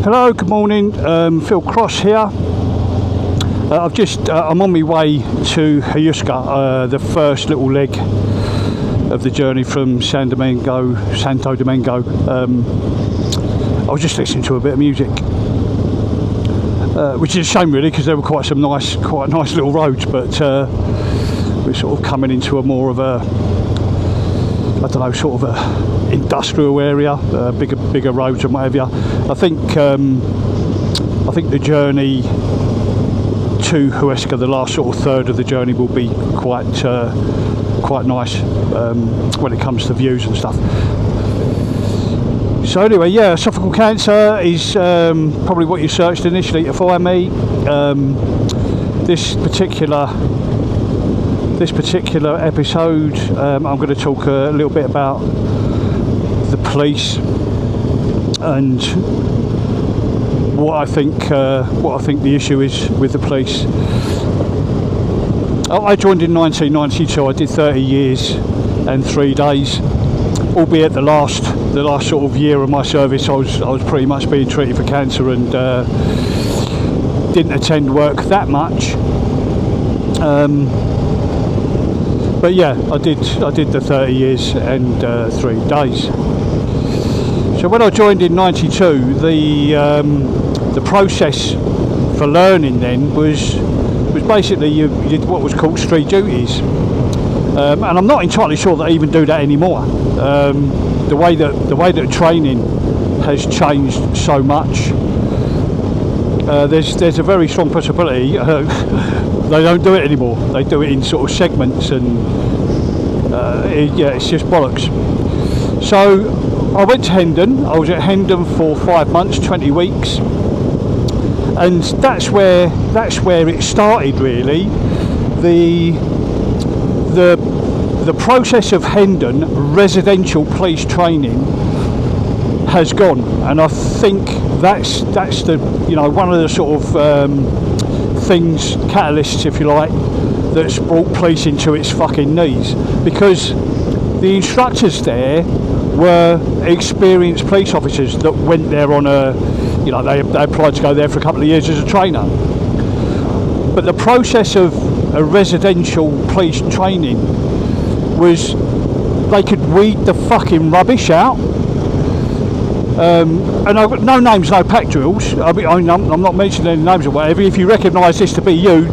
Hello, good morning. Phil Cross here. I'm on my way to Huesca, the first little leg of the journey from Santo Domingo. I was just listening to a bit of music, which is a shame really, because there were quite nice little roads, but we're sort of coming into a more of a, I don't know, sort of a industrial area, bigger roads and whatever. I think the journey to Huesca, the last sort of third of the journey, will be quite nice when it comes to views and stuff. So anyway, yeah, esophageal cancer is probably what you searched initially to find me. This particular episode, I'm going to talk a little bit about the police and what I think the issue is with the police. I joined in 1992. I did 30 years and 3 days, albeit the last sort of year of my service I was pretty much being treated for cancer and didn't attend work that much. But yeah, I did the 30 years and 3 days. So when I joined in 92, the process for learning then was basically you did what was called street duties, and I'm not entirely sure that I even do that anymore. The way that training has changed so much, there's a very strong possibility they don't do it anymore. They do it in sort of segments, and it's just bollocks. So I went to Hendon. I was at Hendon for 5 months, 20 weeks, and that's where it started really. The process of Hendon residential police training has gone, and I think that's the one of the sort of catalysts, if you like, that's brought policing to its fucking knees, because the instructors there were experienced police officers that went there on they applied to go there for a couple of years as a trainer. But the process of a residential police training was they could weed the fucking rubbish out. And I've got no names, no pack drills. I'm not mentioning any names or whatever. If you recognise this to be you,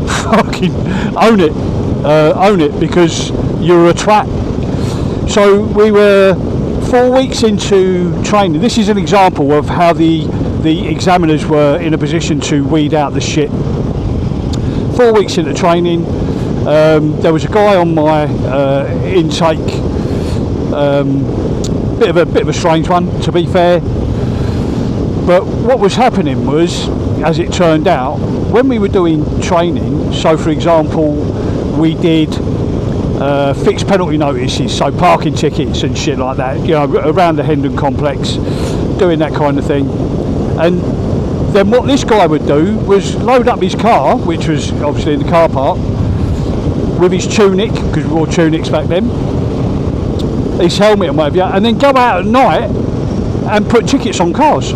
fucking own it, because you're a twat. So we were 4 weeks into training. This is an example of how the examiners were in a position to weed out the shit. 4 weeks into training, there was a guy on my intake, bit of a strange one, to be fair. But what was happening was, as it turned out, when we were doing training, so for example, we did fixed penalty notices, so parking tickets and shit like that, around the Hendon complex, doing that kind of thing. And then what this guy would do was load up his car, which was obviously in the car park, with his tunic, because we wore tunics back then, his helmet and whatever, and then go out at night and put tickets on cars.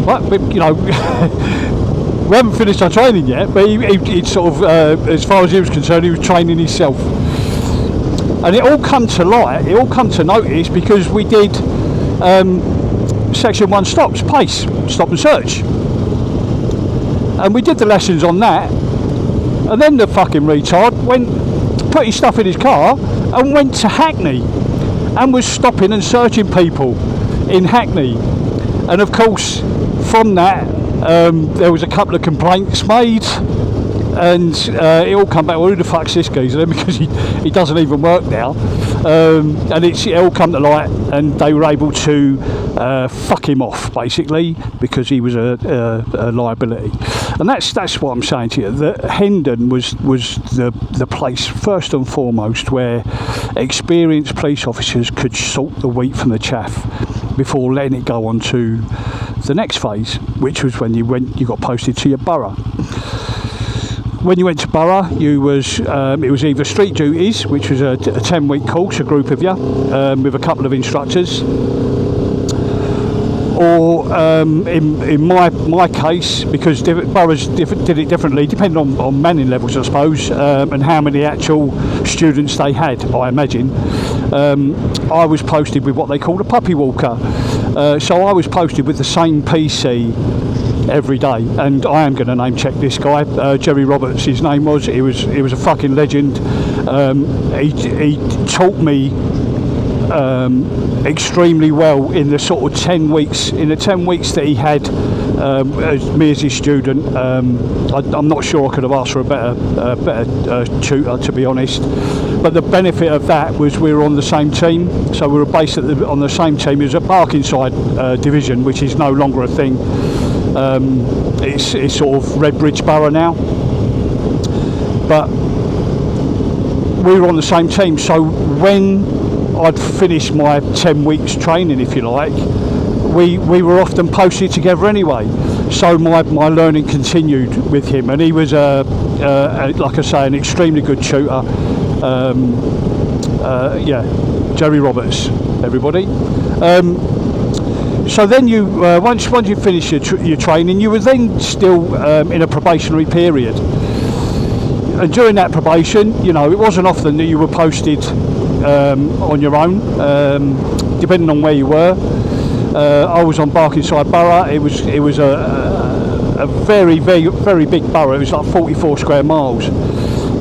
Right? But, we haven't finished our training yet, but he'd sort of, as far as he was concerned, he was training himself. And it all come to light, it all come to notice, because we did section 1 stops, pace, stop and search. And we did the lessons on that, and then the fucking retard put his stuff in his car and went to Hackney and was stopping and searching people in Hackney. And of course, from that, there was a couple of complaints made, and it all come back, well, who the fuck's this geezer, because he doesn't even work now. And it all come to light, and they were able to fuck him off, basically, because he was a liability. And that's what I'm saying to you, that Hendon was the place, first and foremost, where experienced police officers could sort the wheat from the chaff before letting it go on to the next phase, which was when you got posted to your borough. When you went to borough, it was either street duties, which was a 10-week course, a group of you, with a couple of instructors, or in my case, because boroughs did it differently, depending on manning levels, I suppose, and how many actual students they had, I imagine. I was posted with what they called a puppy walker. So I was posted with the same PC every day, and I am going to name check this guy, Jerry Roberts. His name was. He was a fucking legend. He taught me extremely well in the sort of 10 weeks. In the 10 weeks that he had me as his student, I'm not sure I could have asked for a better tutor, to be honest. But the benefit of that was we were on the same team, so we were based on the same team. It was a Barkingside division, which is no longer a thing. It's sort of Redbridge Borough now, but we were on the same team. So when I'd finished my 10 weeks training, if you like, we were often posted together anyway. So my learning continued with him, and he was like I say, an extremely good tutor. Yeah, Jerry Roberts, everybody. So then you once you finish your training, you were then still in a probationary period, and during that probation, you know, it wasn't often that you were posted on your own, depending on where you were. I was on Barkingside Borough. It was a very big borough. It was like 44 square miles,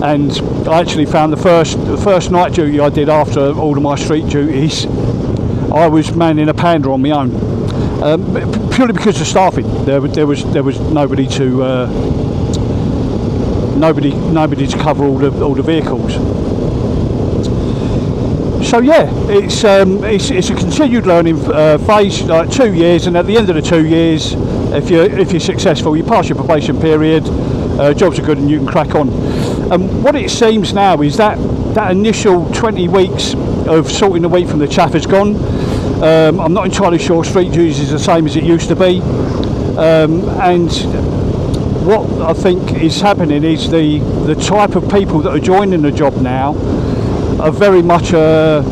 and I actually found the first night duty I did after all of my street duties, I was manning a panda on my own, purely because of staffing. There was nobody to cover all the vehicles. So yeah, it's a continued learning phase, like 2 years, and at the end of the 2 years, if you're successful, you pass your probation period, jobs are good, and you can crack on. And what it seems now is that initial 20 weeks of sorting the wheat from the chaff has gone. I'm not entirely sure street duties is the same as it used to be, and what I think is happening is the type of people that are joining the job now are very much I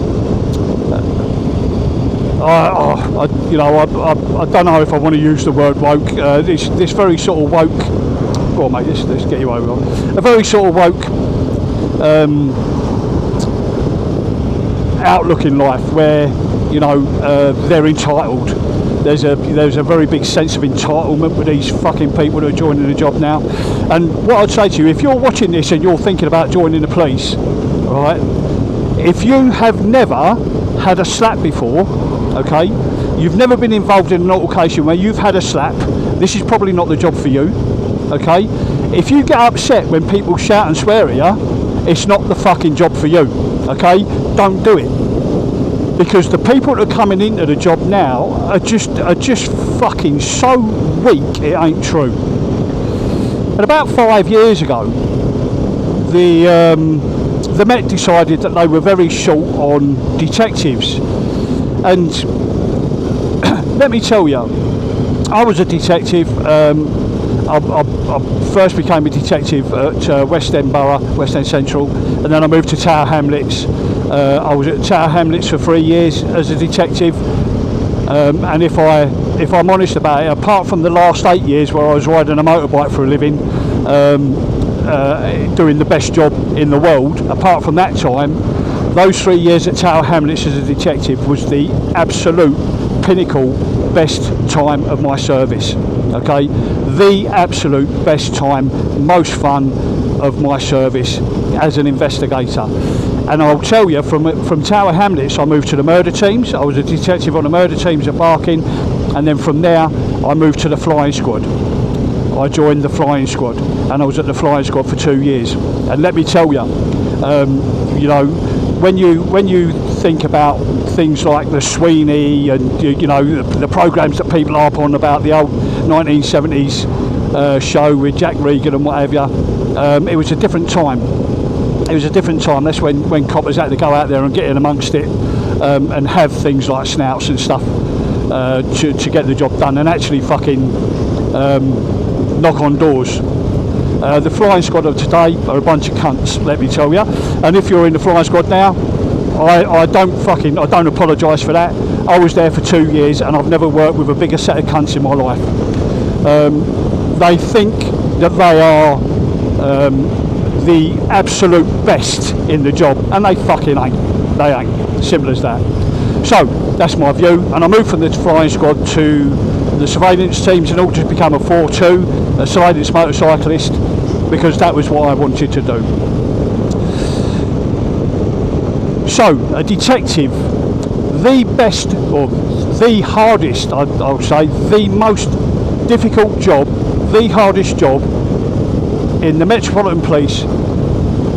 don't know if I want to use the word woke. This very sort of woke. Go on, mate. Let's get you over. A very sort of woke outlook in life, where you know they're entitled. There's a very big sense of entitlement with these fucking people that are joining the job now. And what I'd say to you, if you're watching this and you're thinking about joining the police, right? If you have never had a slap before, okay, you've never been involved in an altercation where you've had a slap, this is probably not the job for you, okay? If you get upset when people shout and swear at you, it's not the fucking job for you, okay? Don't do it. Because the people that are coming into the job now are just fucking so weak, it ain't true. And about 5 years ago, the Met decided that they were very short on detectives, and let me tell you, I was a detective. I first became a detective at West End Borough, West End Central, and then I moved to Tower Hamlets. I was at Tower Hamlets for 3 years as a detective, and if I'm honest about it, apart from the last 8 years where I was riding a motorbike for a living, doing the best job in the world, apart from that time, those 3 years at Tower Hamlets as a detective was the absolute pinnacle best time of my service, okay? The absolute best time, most fun of my service as an investigator. And I'll tell you, from Tower Hamlets I moved to the murder teams. I was a detective on the murder teams at Barking, and then from there I moved to the flying squad. I joined the flying squad, and I was at the flying squad for 2 years. And let me tell you, you know, when you think about things like the Sweeney and you know the programs that people harp on about the old 1970s show with Jack Regan and whatever, it was a different time. It was a different time. That's when coppers had to go out there and get in amongst it, and have things like snouts and stuff to get the job done, and actually fucking knock on doors. The flying squad of today are a bunch of cunts, let me tell you. And if you're in the flying squad now, I don't apologise for that. I was there for 2 years and I've never worked with a bigger set of cunts in my life. They think that they are the absolute best in the job, and they fucking ain't. They ain't. Simple as that. So that's my view, and I moved from the flying squad to the surveillance teams in order to become a 4-2, a surveillance motorcyclist, because that was what I wanted to do. So a detective, the best, or the hardest, I'll say, the most difficult job, the hardest job in the Metropolitan Police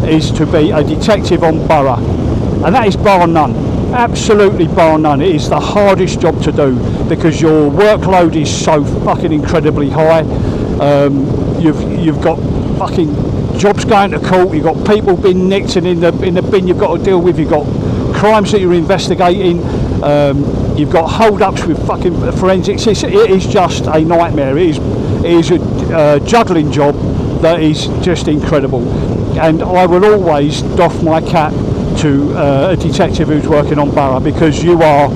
is to be a detective on borough, and that is bar none, absolutely bar none. It is the hardest job to do because your workload is so fucking incredibly high. You've got fucking jobs going to court, you've got people being nicked, and in the bin you've got to deal with, you've got crimes that you're investigating, you've got hold-ups with fucking forensics. It is just a nightmare. It is a juggling job that is just incredible, and I will always doff my cap to a detective who's working on borough, because you are,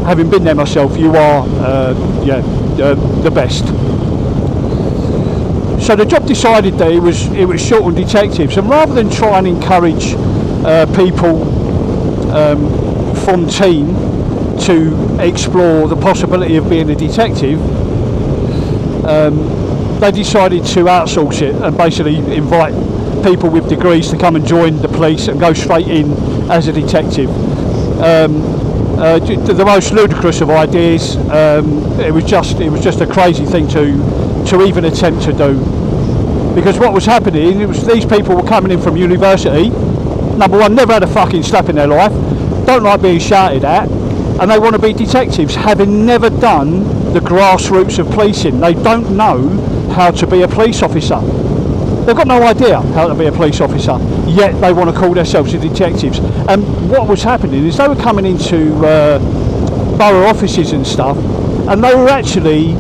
having been there myself, you are the best. So the job decided that it was short on detectives, and rather than try and encourage people from team to explore the possibility of being a detective, they decided to outsource it and basically invite people with degrees to come and join the police and go straight in as a detective. The most ludicrous of ideas. It was just a crazy thing to even attempt to do, because what was happening, it was these people were coming in from university, number one, never had a fucking slap in their life, don't like being shouted at, and they want to be detectives, having never done the grassroots of policing. They don't know how to be a police officer. They've got no idea how to be a police officer, yet they want to call themselves detectives. And what was happening is they were coming into borough offices and stuff, and they were actually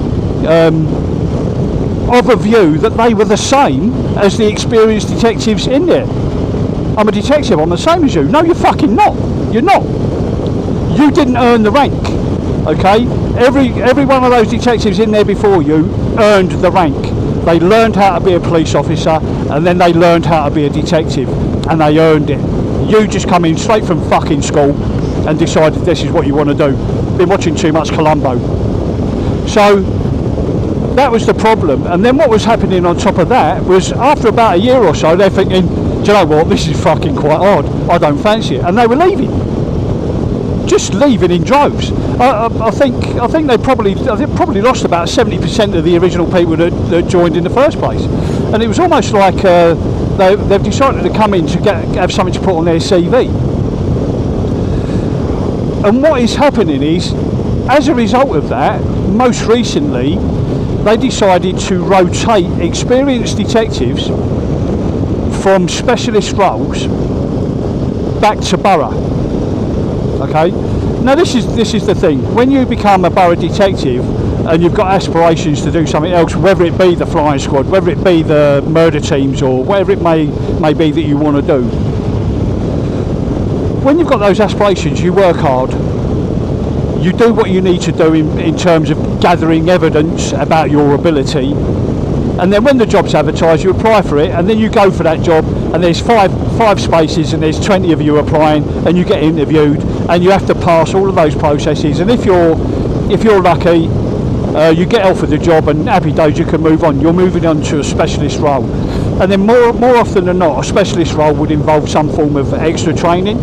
of a view that they were the same as the experienced detectives in there. I'm a detective, I'm the same as you. No, you're fucking not. You're not. You didn't earn the rank, okay? Every one of those detectives in there before you earned the rank. They learned how to be a police officer, and then they learned how to be a detective, and they earned it. You just come in straight from fucking school and decided this is what you want to do. Been watching too much Columbo. So that was the problem. And then what was happening on top of that was, after about a year or so, they're thinking, do you know what, this is fucking quite hard, I don't fancy it, and they were leaving, just leaving in droves. I think they probably lost about 70% of the original people that joined in the first place, and it was almost like they've decided to come in to have something to put on their CV. And what is happening is, as a result of that, most recently they decided to rotate experienced detectives from specialist roles back to borough. Okay, now this is the thing. When you become a borough detective and you've got aspirations to do something else, whether it be the flying squad, whether it be the murder teams, or whatever it may be that you want to do, when you've got those aspirations, you work hard. You do what you need to do in terms of gathering evidence about your ability, and then when the job's advertised, you apply for it, and then you go for that job, and there's five spaces, and there's 20 of you applying, and you get interviewed, and you have to pass all of those processes, and if you're lucky, you get offered the job, and happy days, you can move on. You're moving on to a specialist role, and then more often than not, a specialist role would involve some form of extra training.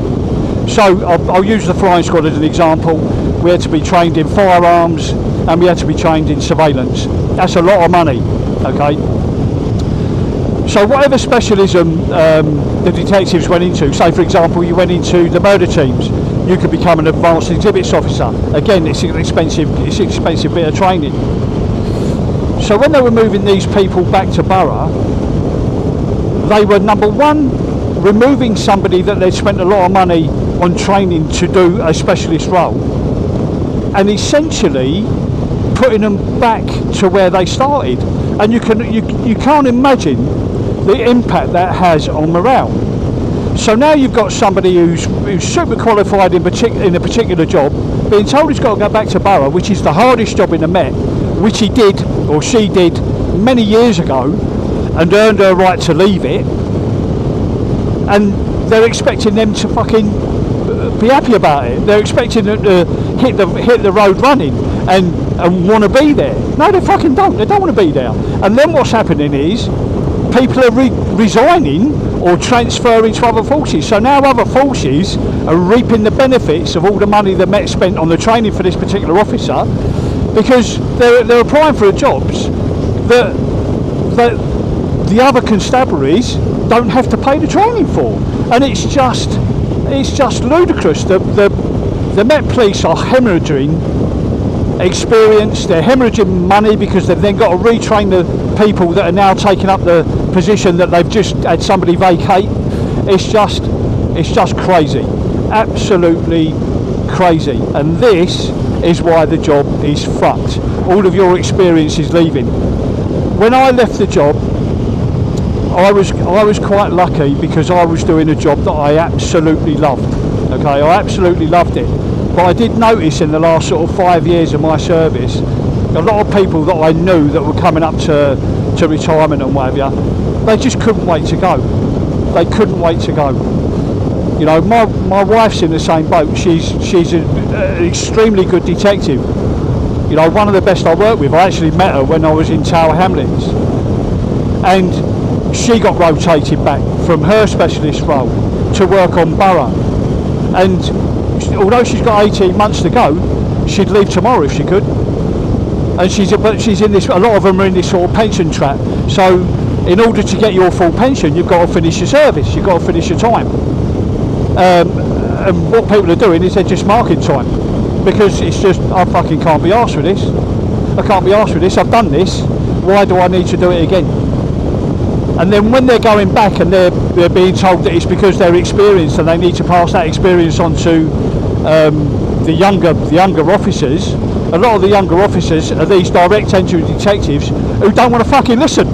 So I'll use the flying squad as an example. We had to be trained in firearms, and we had to be trained in surveillance. That's a lot of money, okay? So whatever specialism the detectives went into, say for example you went into the murder teams, you could become an advanced exhibits officer. Again, it's an expensive bit of training. So when they were moving these people back to borough, they were, number one, removing somebody that they'd spent a lot of money on training to do a specialist role, and essentially putting them back to where they started. And you can't imagine the impact that has on morale. So now you've got somebody who's super qualified in a particular job, being told he's got to go back to Borough, which is the hardest job in the Met, which he did, or she did, many years ago, and earned her right to leave it. And they're expecting them to fucking be happy about it. They're expecting them to hit the road running and want to be there. No, they fucking don't. They don't want to be there. And then what's happening is people are resigning or transferring to other forces. So now other forces are reaping the benefits of all the money the Met spent on the training for this particular officer, because they're applying for the jobs that the other constabularies don't have to pay the training for. And it's just ludicrous. The Met Police are hemorrhaging experience, they're hemorrhaging money, because they've then got to retrain the people that are now taking up the position that they've just had somebody vacate. It's just crazy, absolutely crazy. And this is why the job is fucked. All of your experience is leaving. When I left the job, I was quite lucky, because I was doing a job that I absolutely loved. Okay, I absolutely loved it. But I did notice in the last sort of 5 years of my service, a lot of people that I knew that were coming up to retirement and whatever, they just couldn't wait to go. They couldn't wait to go. You know, my wife's in the same boat. She's an extremely good detective. You know, one of the best I worked with. I actually met her when I was in Tower Hamlets, and she got rotated back from her specialist role to work on Borough. And although she's got 18 months to go, she'd leave tomorrow if she could. And she's in this. A lot of them are in this sort of pension trap. So, in order to get your full pension, you've got to finish your service. You've got to finish your time. And what people are doing is they're just marking time, because it's just, I fucking can't be arsed with this. I can't be arsed with this. I've done this. Why do I need to do it again? And then when they're going back and they're being told that it's because they're experienced and they need to pass that experience on to the younger officers. A lot of the younger officers are these direct entry detectives who don't want to fucking listen.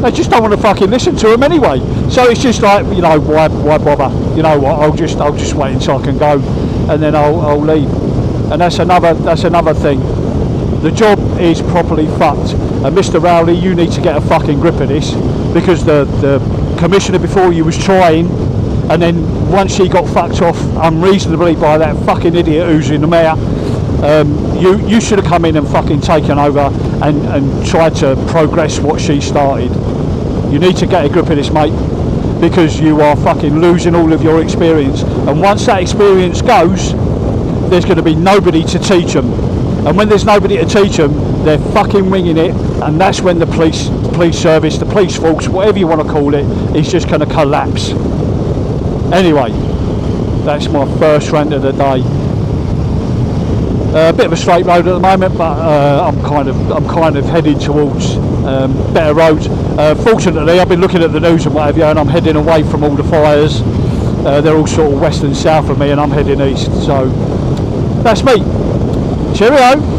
They just don't want to fucking listen to them anyway. So it's just like, you know, why bother? You know what? I'll just wait until I can go, and then I'll leave. And that's another thing. The job is properly fucked. And Mr. Rowley, you need to get a fucking grip of this, because the commissioner before you was trying, and then once she got fucked off unreasonably by that fucking idiot who's in the mayor, you should have come in and fucking taken over and tried to progress what she started. You need to get a grip of this, mate, because you are fucking losing all of your experience. And once that experience goes, there's going to be nobody to teach them. And when there's nobody to teach them, they're fucking winging it, and that's when the police service, the police force, whatever you want to call it, is just going to collapse. Anyway, that's my first rant of the day. A bit of a straight road at the moment, but I'm kind of heading towards better roads. Fortunately, I've been looking at the news and whatever, and I'm heading away from all the fires. They're all sort of west and south of me, and I'm heading east. So that's me. Cheerio.